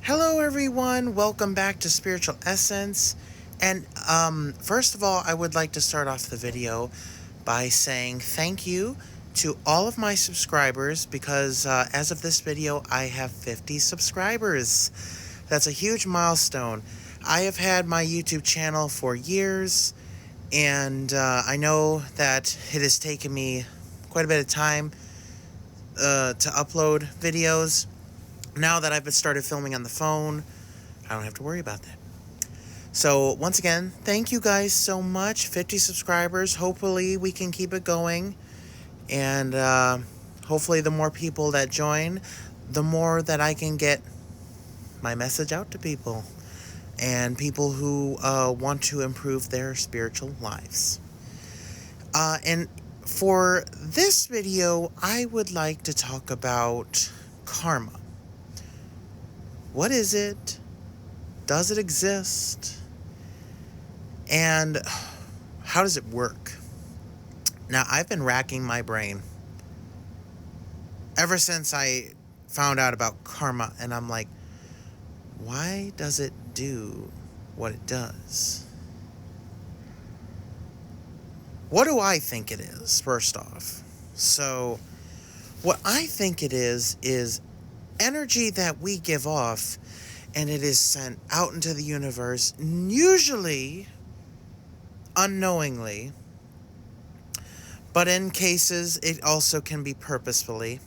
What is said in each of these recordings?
Hello, everyone. Welcome back to Spiritual Essence. And first of all, I would like to start off the video by saying thank you to all of my subscribers because as of this video, I have 50 subscribers. That's a huge milestone. I have had my YouTube channel for years, and I know that it has taken me quite a bit of time to upload videos. Now that I've started filming on the phone, I don't have to worry about that. So, once again, thank you guys so much. 50 subscribers. Hopefully, we can keep it going. And hopefully, the more people that join, the more that I can get my message out to people and people who want to improve their spiritual lives. And for this video, I would like to talk about karma. What is it? Does it exist? And how does it work? Now, I've been racking my brain ever since I found out about karma, and I'm like, why does it do what it does? What do I think it is, first off? So, what I think it is energy that we give off, and it is sent out into the universe, usually unknowingly, but in cases it also can be purposefully.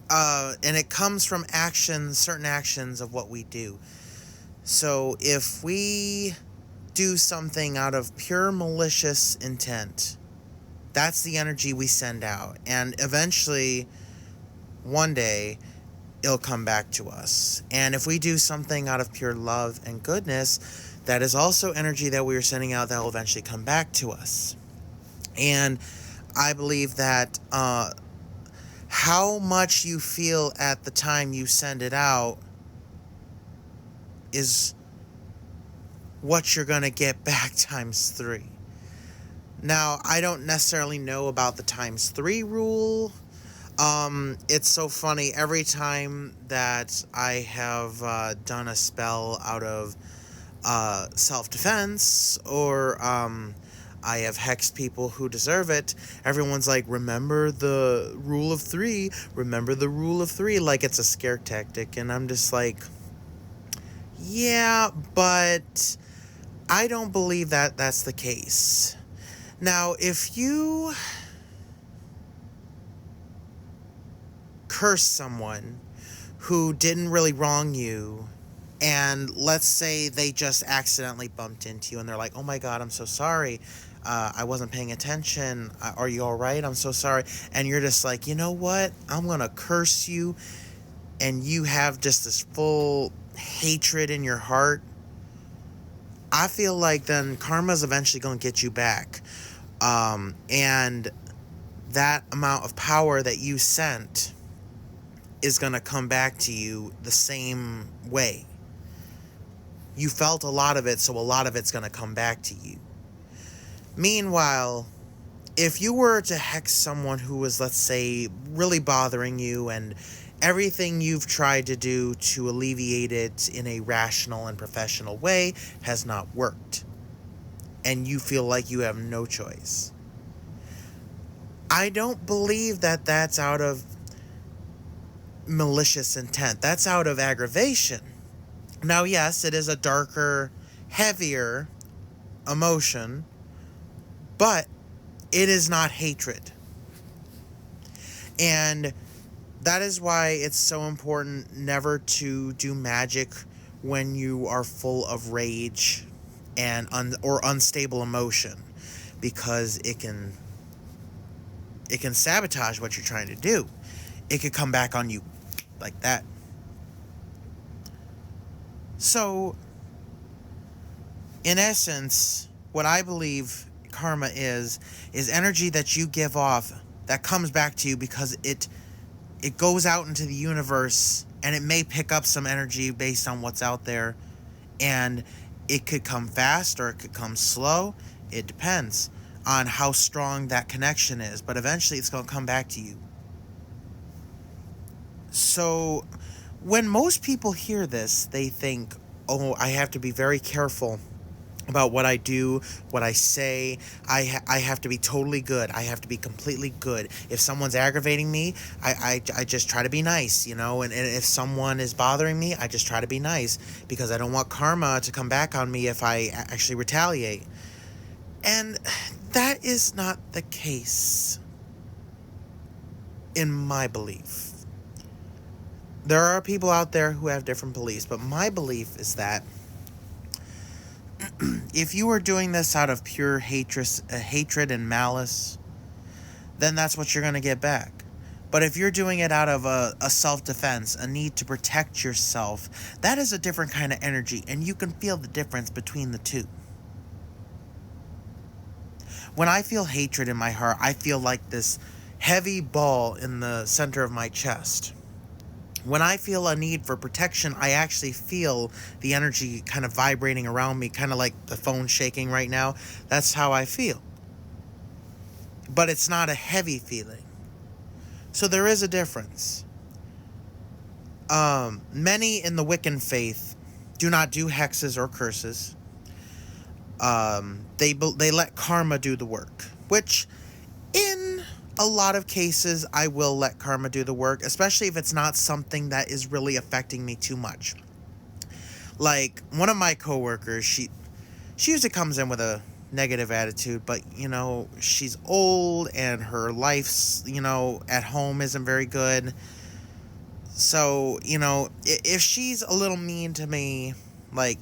And it comes from certain actions of what we do. So if we do something out of pure malicious intent, that's the energy we send out. And eventually, one day, it'll come back to us. And if we do something out of pure love and goodness, that is also energy that we are sending out that will eventually come back to us. And I believe that how much you feel at the time you send it out is what you're going to get back times 3. Now, I don't necessarily know about the times 3 rule. It's so funny. Every time that I have done a spell out of self-defense, or I have hexed people who deserve it, everyone's like, remember the rule of 3, remember the rule of 3, like it's a scare tactic. And I'm just like, yeah, but I don't believe that that's the case. Now, if you curse someone who didn't really wrong you, and let's say they just accidentally bumped into you and they're like, oh my God, I'm so sorry. I wasn't paying attention. Are you all right? I'm so sorry. And you're just like, you know what? I'm going to curse you. And you have just this full hatred in your heart. I feel like then karma's eventually going to get you back. And that amount of power that you sent is going to come back to you the same way. You felt a lot of it, so a lot of it's going to come back to you. Meanwhile, if you were to hex someone who was, let's say, really bothering you, and everything you've tried to do to alleviate it in a rational and professional way has not worked, and you feel like you have no choice, I don't believe that that's out of malicious intent. That's out of aggravation. Now, yes, it is a darker, heavier emotion, but it is not hatred. And that is why it's so important never to do magic when you are full of rage and or unstable emotion, because it can sabotage what you're trying to do. It could come back on you like that. So, in essence, what I believe karma is energy that you give off that comes back to you because it goes out into the universe, and it may pick up some energy based on what's out there, and it could come fast or it could come slow. It depends on how strong that connection is, but eventually it's going to come back to you. So, when most people hear this, they think, oh, I have to be very careful about what I do, what I say. I have to be totally good. I have to be completely good. If someone's aggravating me, I just try to be nice, and if someone is bothering me, I just try to be nice because I don't want karma to come back on me if I actually retaliate. And that is not the case, in my belief. There are people out there who have different beliefs, but my belief is that if you are doing this out of pure hatred and malice, then that's what you're going to get back. But if you're doing it out of a self-defense, a need to protect yourself, that is a different kind of energy, and you can feel the difference between the two. When I feel hatred in my heart, I feel like this heavy ball in the center of my chest. When I feel a need for protection, I actually feel the energy kind of vibrating around me, kind of like the phone shaking right now. That's how I feel. But it's not a heavy feeling. So there is a difference. Many in the Wiccan faith do not do hexes or curses. They let karma do the work, which in a lot of cases I will let karma do the work, especially if it's not something that is really affecting me too much. Like one of my coworkers, she usually comes in with a negative attitude, but she's old and her life's at home isn't very good. So if she's a little mean to me, like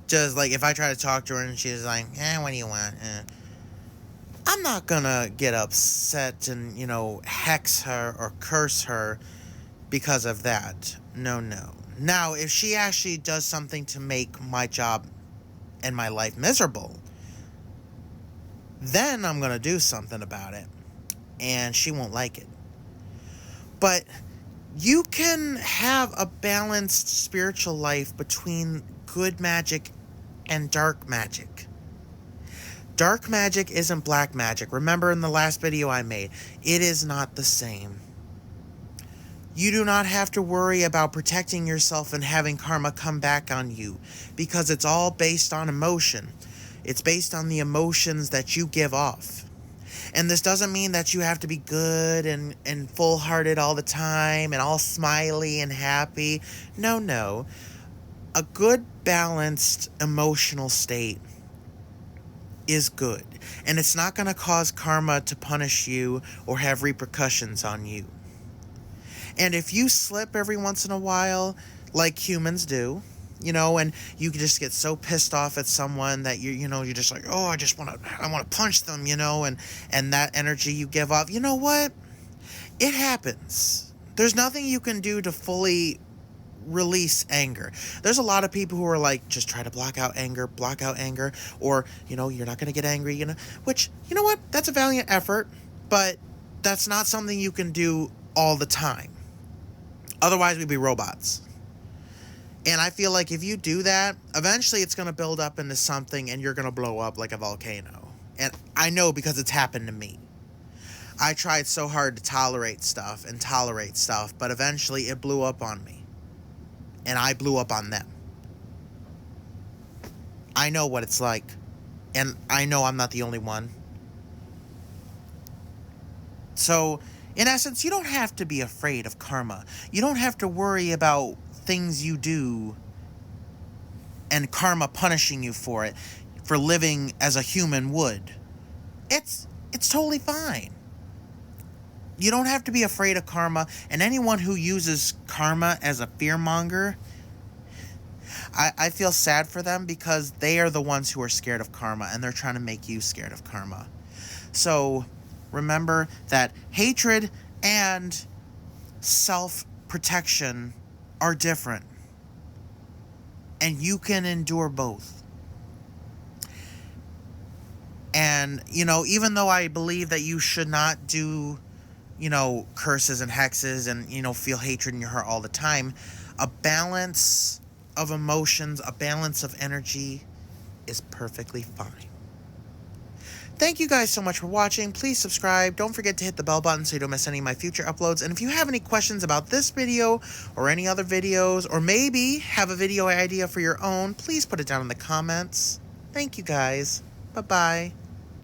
just like if I try to talk to her and she's like, what do you want? I'm not gonna get upset and, hex her or curse her because of that. No. Now, if she actually does something to make my job and my life miserable, then I'm gonna do something about it. And she won't like it. But you can have a balanced spiritual life between good magic and dark magic. Dark magic isn't black magic. Remember in the last video I made, it is not the same. You do not have to worry about protecting yourself and having karma come back on you, because it's all based on emotion. It's based on the emotions that you give off. And this doesn't mean that you have to be good and full-hearted all the time and all smiley and happy. No. A good, balanced emotional state is good, and it's not going to cause karma to punish you or have repercussions on you. And if you slip every once in a while, like humans do, and you just get so pissed off at someone that you're just like, oh, I want to punch them, and that energy you give off, you know what? It happens. There's nothing you can do to fully release anger. There's a lot of people who are like, just try to block out anger, or, you're not going to get angry, which, you know what? That's a valiant effort, but that's not something you can do all the time. Otherwise, we'd be robots. And I feel like if you do that, eventually it's going to build up into something and you're going to blow up like a volcano. And I know because it's happened to me. I tried so hard to tolerate stuff, but eventually it blew up on me. And I blew up on them. I know what it's like. And I know I'm not the only one. So, in essence, you don't have to be afraid of karma. You don't have to worry about things you do and karma punishing you for it, for living as a human would. It's totally fine. You don't have to be afraid of karma, and anyone who uses karma as a fearmonger, I feel sad for them because they are the ones who are scared of karma, and they're trying to make you scared of karma. So remember that hatred and self-protection are different, and you can endure both. And, even though I believe that you should not do, curses and hexes and, feel hatred in your heart all the time, a balance of emotions, a balance of energy is perfectly fine. Thank you guys so much for watching. Please subscribe. Don't forget to hit the bell button so you don't miss any of my future uploads. And if you have any questions about this video or any other videos, or maybe have a video idea for your own, please put it down in the comments. Thank you guys. Bye-bye.